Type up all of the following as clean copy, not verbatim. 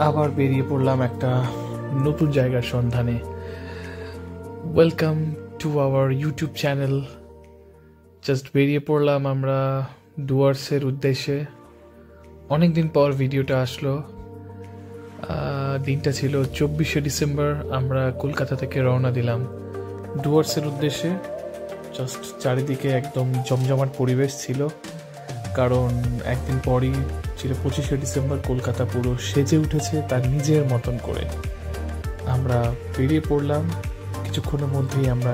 আবার বেরিয়ে পড়লাম একটা নতুন জায়গার সন্ধানে। Welcome to our YouTube channel. Just বেরিয়ে পড়লাম আমরা ডুয়ার্সের উদ্দেশ্যে। অনেকদিন পর ভিডিওটা আসলো। দিনটা ছিল 24শে ডিসেম্বর। আমরা কলকাতা থেকে রওনা দিলাম ডুয়ার্সের উদ্দেশ্যে। জাস্ট চারিদিকে একদম জমজমাট পরিবেশ ছিল, কারণ একদিন পরই ছিল 25শে ডিসেম্বর। কলকাতা পুরো সেজে উঠেছে তার নিজের মতন করে। আমরা বেরিয়ে পড়লাম, কিছুক্ষণের মধ্যেই আমরা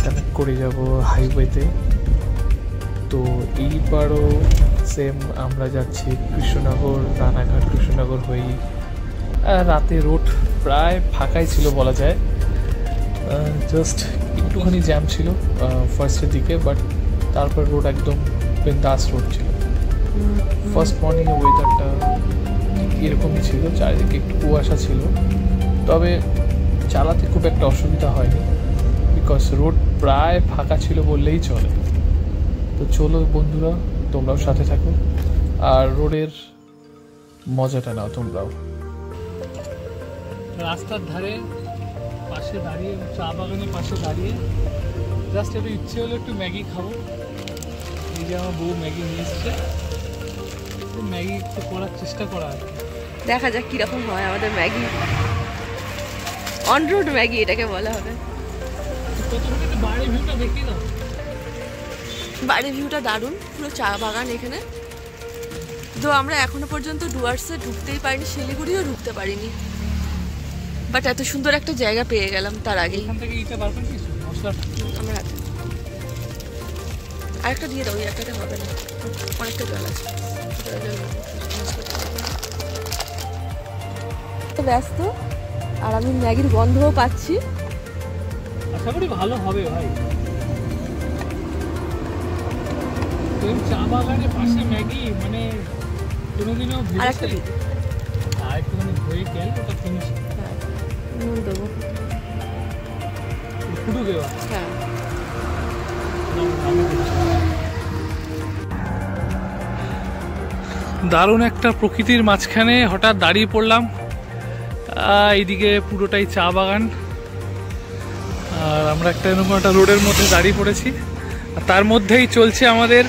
কানেক্ট করে যাব হাইওয়েতে। তো এইবারও সেম আমরা যাচ্ছি কৃষ্ণনগর, রানাঘাট কৃষ্ণনগর হয়েই। রাতে রোড প্রায় ফাঁকাই ছিল বলা যায়, জাস্ট একটুখানি জ্যাম ছিল ফার্স্টের দিকে, বাট তারপর রোড একদম বিন্দাস রোড ছিল। ফার্স্ট মর্নিংয়ে ওয়েদারটা এরকমই ছিল, চারিদিকে একটু কুয়াশা ছিল, তবে চালাতে খুব একটা অসুবিধা হয়নি, বিকজ রোড প্রায় ফাঁকা ছিল বললেই চলে। তো চলো বন্ধুরা, তোমরাও সাথে থাকো আর রোডের মজাটা নাও তোমরাও। রাস্তার ধারে পাশে দাঁড়িয়ে, চা বাগানের পাশে দাঁড়িয়ে জাস্ট একটু ইচ্ছে হলো একটু ম্যাগি খাবো। এই যে আমার বউ ম্যাগি নিয়ে এসছে, ম্যাগি একটু করার চেষ্টা করা আর কি। দেখা যাক কিরকম হয় আমাদের ম্যাগি। অন রোড ম্যাগি এটাকে বলা হবে। প্রথমে একটু বাড়ির ভিউটা দেখি না। বাড়ির ভিউটা দারুণ, পুরো চা বাগান এখানে। তো আমরা এখনো পর্যন্ত ডুয়ার্সে ঢুকতেই পারিনি, শিলিগুড়িও ঢুকতে পারিনি, বাট এত সুন্দর একটা জায়গা পেয়ে গেলাম তার আগেই। এখান থেকে ইটা বার করে কিছু মশলা আমার হাতে আরেকটা দিয়ে দাও, ওই একটাতে হবে না, অনেকটা জল আছে। ব্যস্ত, আর আমি ম্যাগির গন্ধও পাচ্ছি। আশা করি ভালো হবে ভাই। চা বাগানের পাশে ম্যাগি মানে কোনোদিনও আরেকটা দিই, আর একটুখানি ধুয়ে গেল ওটা ফিনিশ। হ্যাঁ নুন দেবো, পুরো দেওয়া। হ্যাঁ দারুণ একটা প্রকৃতির মাঝখানে হঠাৎ দাঁড়িয়ে পড়লাম। এইদিকে পুরোটাই চা বাগান, আর আমরা একটা এরকম একটা রোডের মধ্যে দাঁড়িয়ে পড়েছি, আর তার মধ্যেই চলছে আমাদের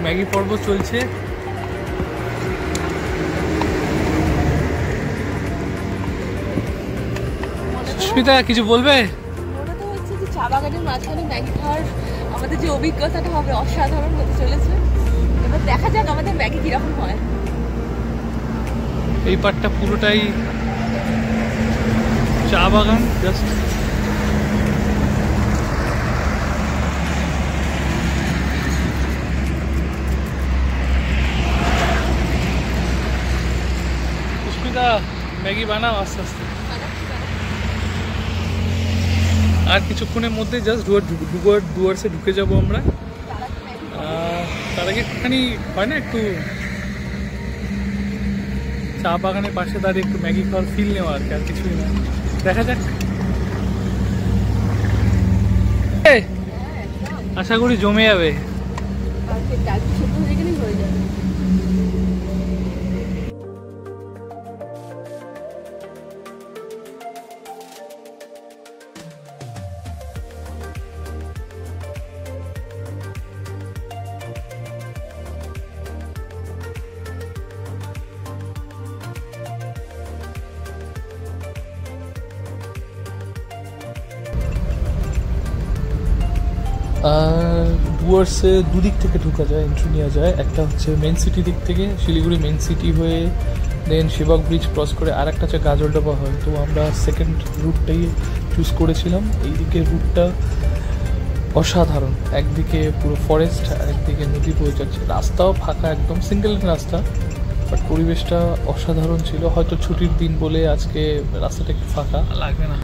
ম্যাগি পর্ব চলছে। সুস্মিতা কিছু বলবে? মনে তো হচ্ছে যে চা বাগানের মাঝখানে ম্যাগি খাওয়ার আমাদের যে অভিজ্ঞতাটা হবে অসাধারণ হতে চলেছে। এবার দেখা যাক আমাদের ম্যাগি কিরকম হয়। এই পাটটা পুরোটাই চা বাগান। জাস্ট সুস্মিতা ম্যাগি বানাও আস্তে আস্তে। আর কিছুক্ষণের মধ্যে জাস্ট ডুয়ার্সে ঢুকে যাবো আমরা। তার আগে একটুখানি হয় না, একটু চা বাগানের পাশে দাঁড়িয়ে একটু ম্যাগি খাওয়ার ফিল নেওয়া আর কি, আর কিছুই না। দেখা যাক, আশা করি জমে যাবে। ডুয়ার্সে দুদিক থেকে ঢোকা যায়, এন্ট্রি নেওয়া যায়। একটা হচ্ছে মেন সিটি দিক থেকে, শিলিগুড়ি মেন সিটি হয়ে দেন সেবক ব্রিজ ক্রস করে, আর একটা হচ্ছে গাজলডোবা হয়। তো আমরা সেকেন্ড রুটটাই চুজ করেছিলাম। এই দিকের রুটটা অসাধারণ, একদিকে পুরো ফরেস্ট আর একদিকে নদী বয়ে যাচ্ছে। রাস্তাও ফাঁকা, একদম সিঙ্গেল রাস্তা, বাট পরিবেশটা অসাধারণ ছিল। হয়তো ছুটির দিন বলে আজকে রাস্তাটা একটু ফাঁকা লাগবে না।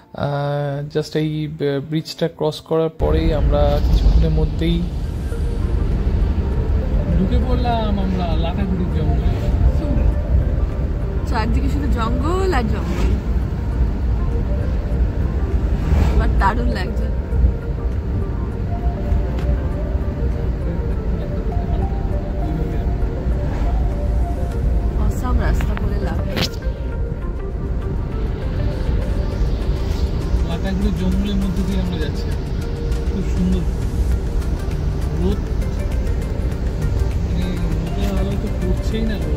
জাস্ট এই ব্রিজটা ক্রস করার পরেই আমরা কিছুক্ষণের মধ্যেই ঢুকে পড়লাম আমরা লাটাগুড়ির জঙ্গলে। চারদিকে শুধু জঙ্গল আর জঙ্গল, দারুণ লাগছে। কাছেই না তো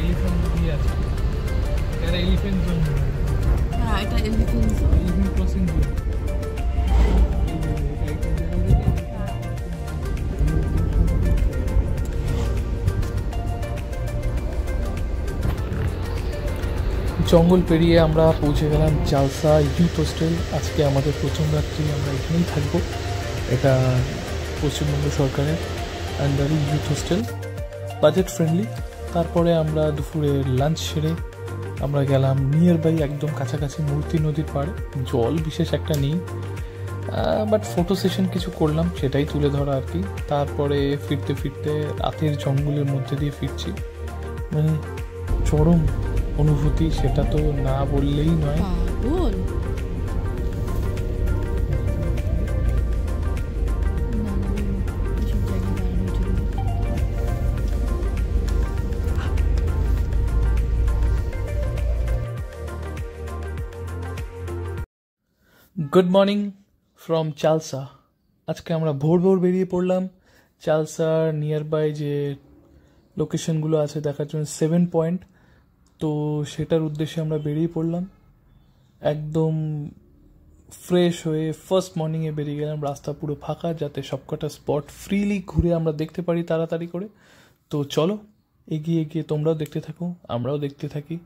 এলিফ্যান্ট দিয়ে আছে, এটা এলিফ্যান্ট জোন, হ্যাঁ এটা এলিফ্যান্ট এলিফ্যান্ট ক্রসিং জোন। জঙ্গল পেরিয়ে আমরা পৌঁছে গেলাম চালসা ইউথ হোস্টেল। আজকে আমাদের প্রথম রাত্রি আমরা এখানেই থাকবো। এটা পশ্চিমবঙ্গ সরকারের আন্ডারে ইউথ হোস্টেল, বাজেট ফ্রেন্ডলি। তারপরে আমরা দুপুরে লাঞ্চ সেরে আমরা গেলাম নিয়ার বাই, একদম কাছাকাছি মূর্তি নদীর পাড়ে। জল বিশেষ একটা নেই, বাট ফটো সেশন কিছু করলাম, সেটাই তুলে ধরা আর কি। তারপরে ফিরতে ফিরতে রাতের জঙ্গলের মধ্যে দিয়ে ফিরছি, মানে চরম অনুভূতি, সেটা তো না বললেই নয়। বল গুড মর্নিং ফ্রম চালসা। আজকে আমরা ভোর ভোর বেরিয়ে পড়লাম চালসার নিয়ার বাই যে লোকেশনগুলো আছে দেখার জন্য, 7 পয়েন্ট। তো সেটার উদ্দেশ্যে আমরা বেরিয়ে পড়লাম একদম ফ্রেশ হয়ে। ফার্স্ট মর্নিংয়ে বেরিয়ে গেলাম, রাস্তা পুরো ফাঁকা, যাতে সবকটা স্পট ফ্রিলি ঘুরে আমরা দেখতে পারি তাড়াতাড়ি করে। তো চলো এগিয়ে এগিয়ে তোমরাও দেখতে থাকো, আমরাও দেখতে থাকি।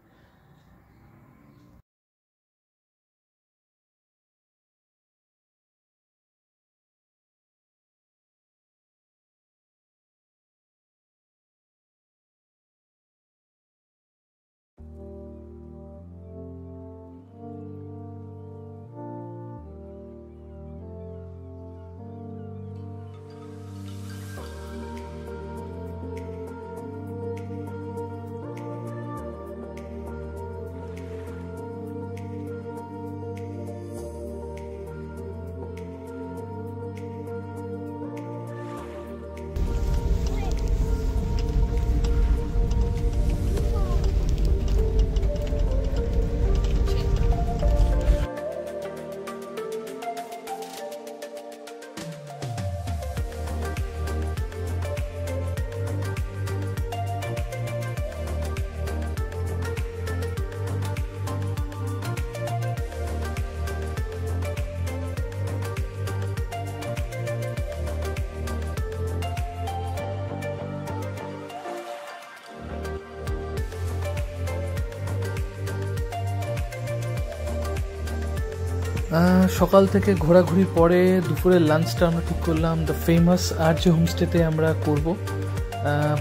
সকাল থেকে ঘোরাঘুরির পরে দুপুরের লাঞ্চটা আমরা ঠিক করলাম দ্য ফেমাস আরজে হোমস্টেতে আমরা করব।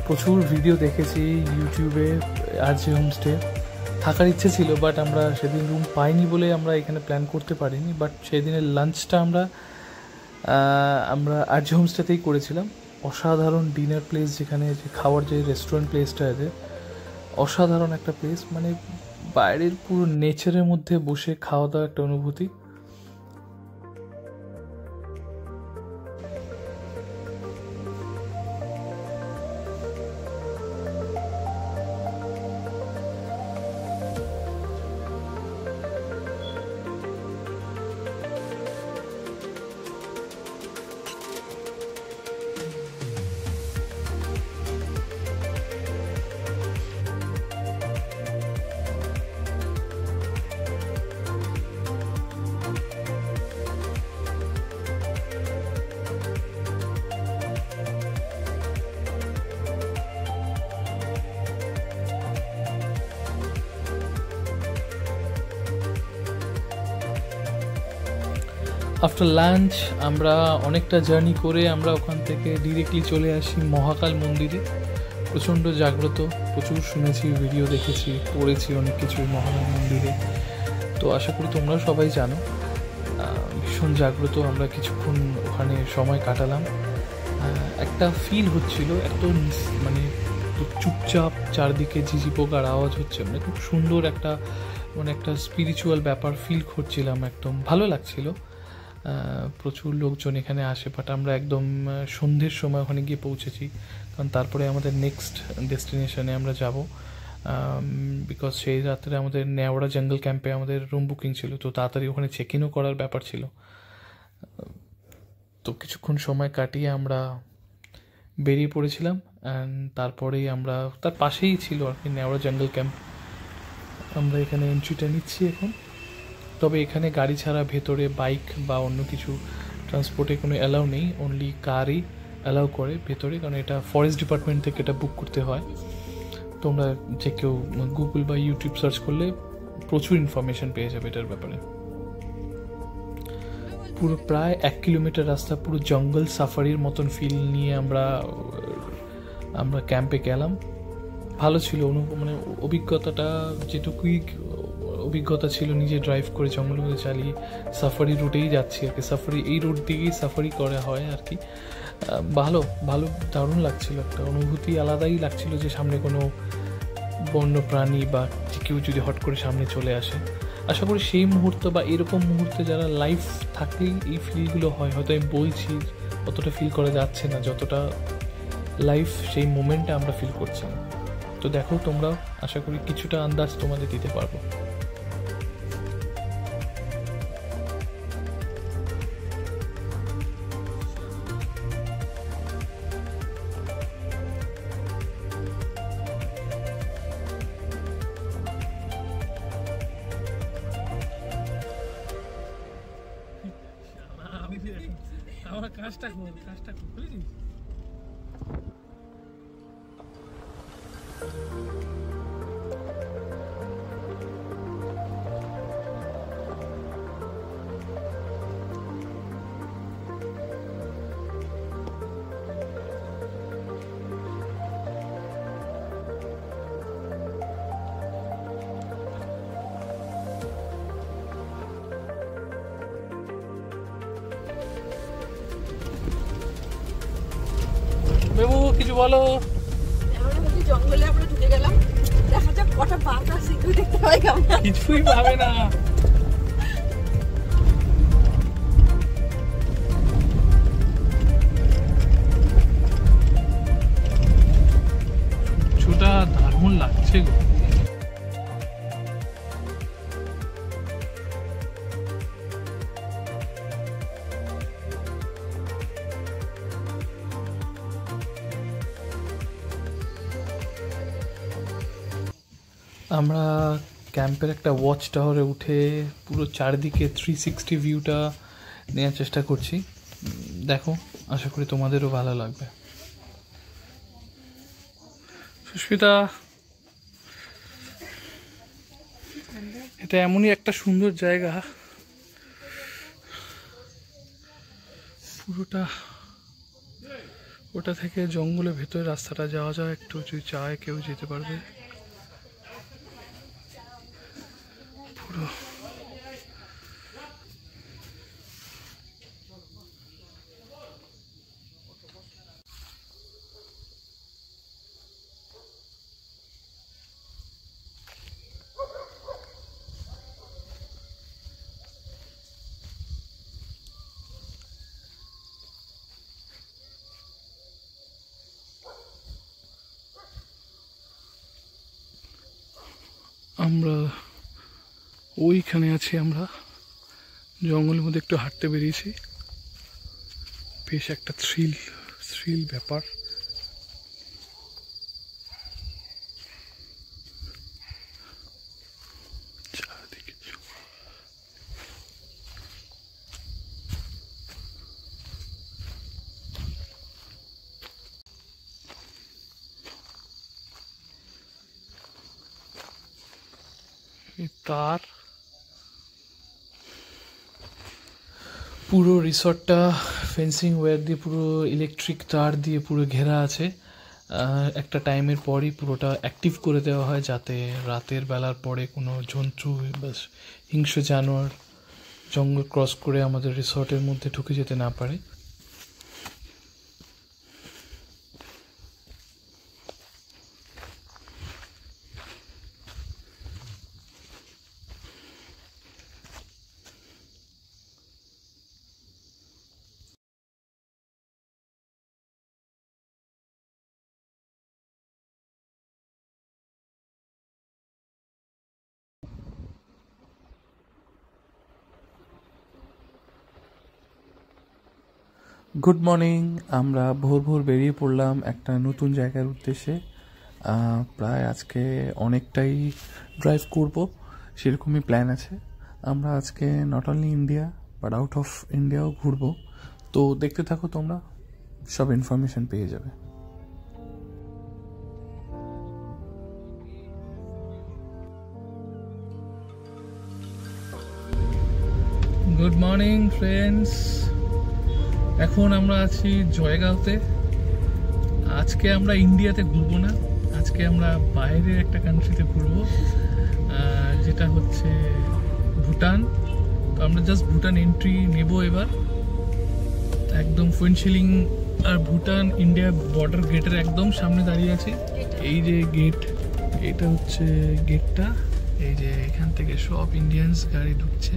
প্রচুর ভিডিও দেখেছি ইউটিউবে আরজে হোমস্টে, থাকার ইচ্ছে ছিল, বাট আমরা সেদিন রুম পাইনি বলে আমরা এখানে প্ল্যান করতে পারিনি। বাট সেদিনের লাঞ্চটা আমরা আরজে হোমস্টেতেই করেছিলাম। অসাধারণ ডিনার প্লেস, যেখানে যে খাওয়ার যে রেস্টুরেন্ট প্লেসটা আছে, অসাধারণ একটা প্লেস, মানে বাইরের পুরো নেচারের মধ্যে বসে খাওয়া দাওয়া একটা অনুভূতি। আফটার লাঞ্চ আমরা অনেকটা জার্নি করে আমরা ওখান থেকে ডিরেক্টলি চলে আসি মহাকাল মন্দিরে। প্রচণ্ড জাগ্রত, প্রচুর শুনেছি, ভিডিও দেখেছি, পড়েছি অনেক কিছু মহাকাল মন্দিরে। তো আশা করি তোমরাও সবাই জানো, ভীষণ জাগ্রত। আমরা কিছুক্ষণ ওখানে সময় কাটালাম। একটা ফিল হচ্ছিল, এত মানে চুপচাপ, চারদিকে ঝিঝি পোকার আওয়াজ হচ্ছে, মানে খুব সুন্দর একটা মানে একটা স্পিরিচুয়াল ব্যাপার ফিল করছিলাম, একদম ভালো লাগছিল। প্রচুর লোকজন এখানে আসে, বাট আমরা একদম সন্ধ্যের সময় ওখানে গিয়ে পৌঁছেছি, কারণ তারপরে আমাদের নেক্সট ডেস্টিনেশনে আমরা যাব। বিকজ সেই রাত্রে আমাদের নেওড়া জঙ্গল ক্যাম্পে আমাদের রুম বুকিং ছিল, তো তাড়াতাড়ি ওখানে চেক ইনও করার ব্যাপার ছিল। তো কিছুক্ষণ সময় কাটিয়ে আমরা বেরিয়ে পড়েছিলাম। অ্যান্ড তারপরেই আমরা, তার পাশেই ছিল আর কি নেওড়া জঙ্গল ক্যাম্প। আমরা এখানে এন্ট্রিটা নিচ্ছি এখন। তবে এখানে গাড়ি ছাড়া ভেতরে বাইক বা অন্য কিছু ট্রান্সপোর্টে কোনো অ্যালাউ নেই, অনলি কারই অ্যালাউ করে ভেতরে, কারণ এটা ফরেস্ট ডিপার্টমেন্ট থেকে এটা বুক করতে হয়। তোমরা যে কেউ গুগল বা ইউটিউব সার্চ করলে প্রচুর ইনফরমেশন পেয়ে যাবে এটার ব্যাপারে। পুরো প্রায় 1 কিলোমিটার রাস্তা পুরো জঙ্গল সাফারির মতন ফিল নিয়ে আমরা ক্যাম্পে গেলাম। ভালো ছিল মানে অভিজ্ঞতাটা, যেটুকুই অভিজ্ঞতা ছিল নিজে ড্রাইভ করে জঙ্গলের মধ্যে চালিয়ে সাফারি রুটেই যাচ্ছি আর কি। সাফারি এই রুট দিকেই সাফারি করা হয় আর কি। ভালো ভালো দারুণ লাগছিল, একটা অনুভূতি আলাদাই লাগছিল যে সামনে কোনো বন্য প্রাণী বা কেউ যদি হট করে সামনে চলে আসে। আশা করি সেই মুহূর্ত বা এরকম মুহূর্তে যারা লাইফ থাকলেই এই ফিলগুলো হয়। হয়তো আমি বলছি অতটা ফিল করা যাচ্ছে না যতটা লাইফ সেই মোমেন্টে আমরা ফিল করছিলাম। তো দেখো তোমরাও, আশা করি কিছুটা আন্দাজ তোমাদের দিতে পারবো। আমার কাজটা বুঝলি? বেবু কিছু বলো। জঙ্গলে আমরা ঢুকে গেলাম, দেখা যাক কটা বাঘ আছে দেখতে পাই। কিছুই পাবে না। কিছুটা দারুণ লাগছে গো। আমরা ক্যাম্পের একটা ওয়াচ টাওয়ারে উঠে পুরো চারিদিকে 360 ভিউটা নেওয়ার চেষ্টা করছি। দেখো, আশা করি তোমাদেরও ভালো লাগবে। সুস্মিতা, এটা এমনই একটা সুন্দর জায়গা, পুরোটা ওটা থেকে জঙ্গলের ভেতরে রাস্তাটা যাওয়া যায়, একটু যদি চায় কেউ যেতে পারবে। পুরো আমরা ওইখানে আছি, আমরা জঙ্গলের মধ্যে একটু হাঁটতে বেরিয়েছি। বেশ একটা থ্রিল ব্যাপার। চারদিকে তার, পুরো রিসর্টটা ফেন্সিং ওয়্যার দিয়ে, পুরো ইলেকট্রিক তার দিয়ে পুরো ঘেরা আছে। একটা টাইমের পরই পুরোটা অ্যাক্টিভ করে দেওয়া হয় যাতে রাতের বেলার পরে কোনো জন্তু বা হিংস্র জানোয়ার জঙ্গল ক্রস করে আমাদের রিসর্টের মধ্যে ঢুকে যেতে না পারে। Good morning. আমরা ভোর ভোর বেরিয়ে পড়লাম একটা নতুন জায়গার উদ্দেশ্যে। প্রায় আজকে অনেকটাই ড্রাইভ করব, সেরকমই প্ল্যান আছে। আমরা আজকে not only India but out of ইন্ডিয়াও ঘুরবো। তো দেখতে থাকো, তোমরা সব ইনফরমেশন পেয়ে যাবে। গুড মর্নিং ফ্রেন্ডস, এখন আমরা আছি জয়গাঁওতে। আজকে আমরা ইন্ডিয়াতে ঘুরবো না, আজকে আমরা বাইরের একটা কান্ট্রিতে ঘুরবো, যেটা হচ্ছে ভুটান। তো আমরা জাস্ট ভুটান এন্ট্রি নেব এবার। একদম ফুয়েনশিলিং আর ভুটান ইন্ডিয়া বর্ডার গেটের একদম সামনে দাঁড়িয়ে আছি। এই যে গেট, এটা হচ্ছে গেটটা। এই যে এখান থেকে সব ইন্ডিয়ানস গাড়ি ঢুকছে।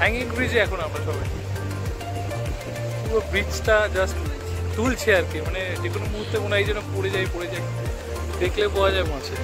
হ্যাঙ্গিং ব্রিজে এখন আমরা সবাই, পুরো ব্রিজটা জাস্ট তুলছে আর কি, মানে যে কোনো মুহূর্তে মনে হয় যেন পড়ে যায়, দেখলে পাওয়া যায় মাছে।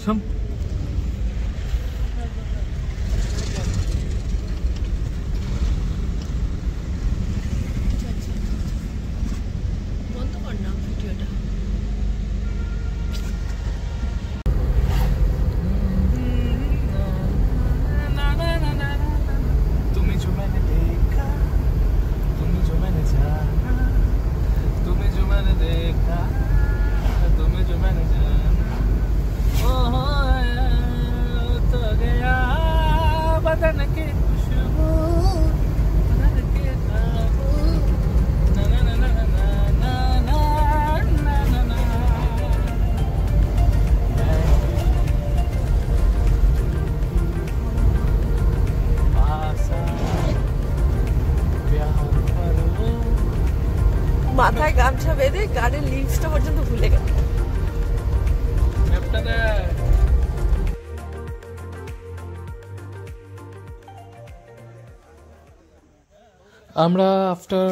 Some বন্ধ কর না ভিডিওটা। तुम्हें जो मैंने देखा, तुम्हें जो मैंने जाना, तुम्हें जो मैंने देखा, तुम्हें जो मैंने जाना, ओहो तो गया बदन की खुशबू, बदन के काबू, ना ना ना ना ना ना ना ना ना पासा प्यार মাথায় গামছা বেঁধে গাড়ির লিভসটা পর্যন্ত ভুলে গেল। আমরা আফটার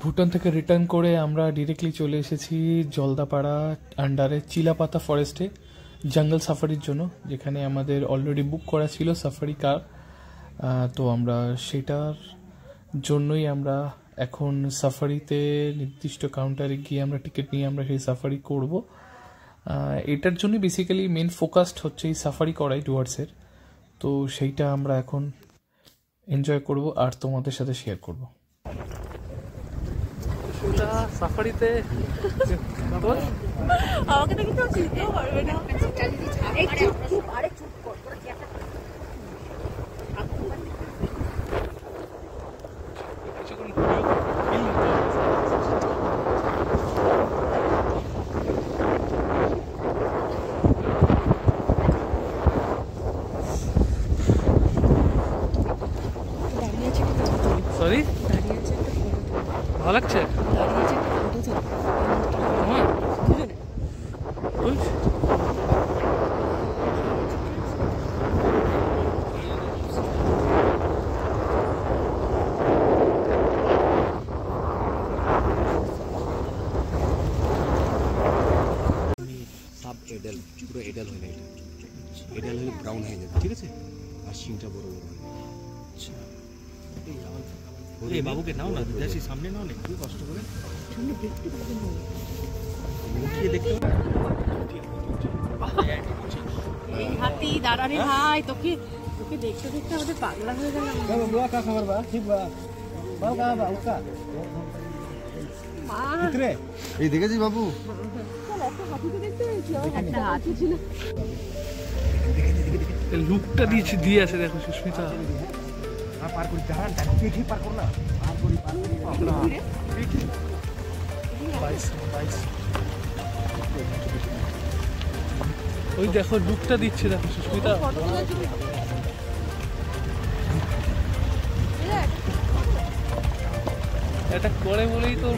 ভুটান থেকে রিটার্ন করে আমরা ডিরেক্টলি চলে এসেছি জলদাপাড়া আন্ডারে চিলাপাতা ফরেস্টে জঙ্গল সাফারির জন্য, যেখানে আমাদের অলরেডি বুক করা ছিল সাফারি কার। তো আমরা সেটার জন্যই আমরা এখন সাফারিতে নির্দিষ্ট কাউন্টারে গিয়ে আমরা টিকিট নিয়ে আমরা সেই সাফারি করব। এটার জন্য বেসিক্যালি মেন ফোকাসড হচ্ছে এই সাফারি করাই ডুয়ার্সের। তো সেইটা আমরা এখন এনজয় করব আর তোমাদের সাথে শেয়ার করব। সাফারিতে আমাকে দেখে তো চিনতেও পারবে না। সরি, ভালো লাগছে। সাব এডাল, পুরো এডাল হয় না, এটা এডাল হলে ব্রাউন হয়ে যাবে, ঠিক আছে? আর শিংটা বড় বড় হয়। আচ্ছা, এই বাবুকে নাও না, দেশি সামনে নাও না, একটু কষ্ট করে মুখিয়ে দেখতে। এই হাতি দাঁড়ারে ভাই, তোকে দেখতে দেখতে আমাদের পাগলা হয়ে গেল। খবর বা ঠিক বা এই দেখেছি বাবু, লুকটা দিয়ে আছে দেখো সুস্মিতা। পার করি পার করো না, ওই দেখো লুকটা দিচ্ছে দেখো সুস্মিতা। এটা করে বলেই তো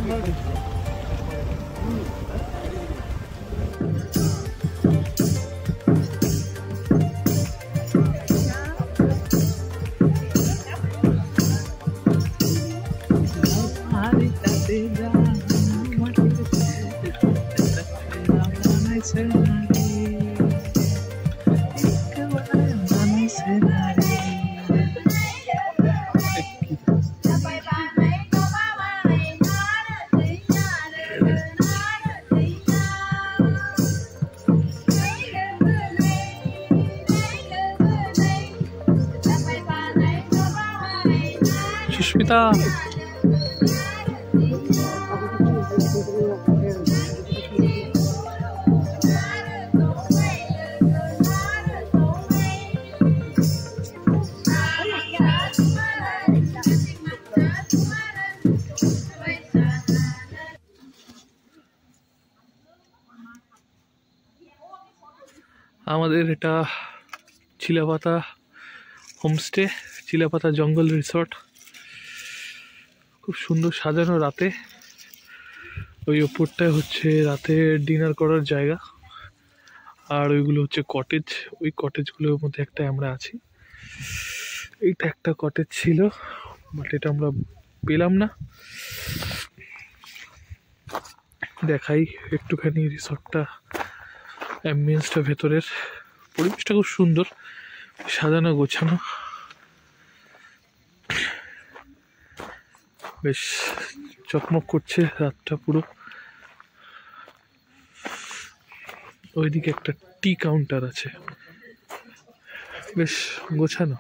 সুস্মিতা। আমাদের এটা চিলাপাতা হোমস্টে, চিলাপাতা জঙ্গল রিসর্ট। খুব সুন্দর সাজানো রাতে। ওই ওপরটায় হচ্ছে রাতে ডিনার করার জায়গা, আর ওইগুলো হচ্ছে কটেজ। ওই কটেজগুলোর মধ্যে একটা আমরা আছি। এইটা একটা কটেজ ছিল, বাট এটা আমরা পেলাম না। দেখাই একটুখানি রিসর্টটা, অ্যাম্বিয়েন্সটা, ভেতরের পরিবেশটা খুব সুন্দর, সাজানো গোছানো, বেশ চকমক করছে রাতটা পুরো। ওইদিকে একটা টি কাউন্টার আছে, বেশ গোছানো।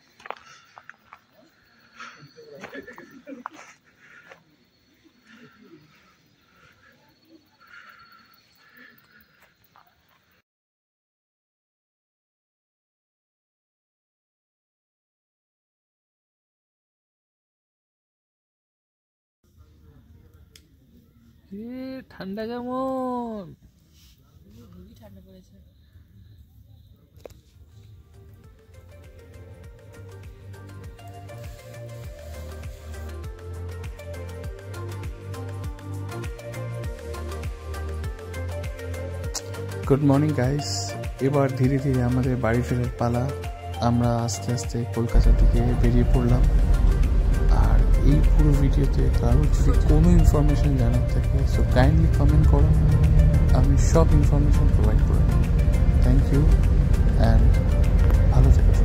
ঠান্ডা কেমন? ঠান্ডা পড়েছে। গুড মর্নিং গাইস, এবার ধীরে ধীরে আমাদের বাড়ি ফেরার পালা। আমরা আস্তে আস্তে কলকাতা থেকে বেরিয়ে পড়লাম। আর এই পুরো ভিডিওতে কারোর যদি কোনো ইনফরমেশন জানার থাকে সো কাইন্ডলি কমেন্ট করো, আমি সব ইনফরমেশন প্রোভাইড করব। থ্যাংক ইউ অ্যান্ড ভালো থেকো।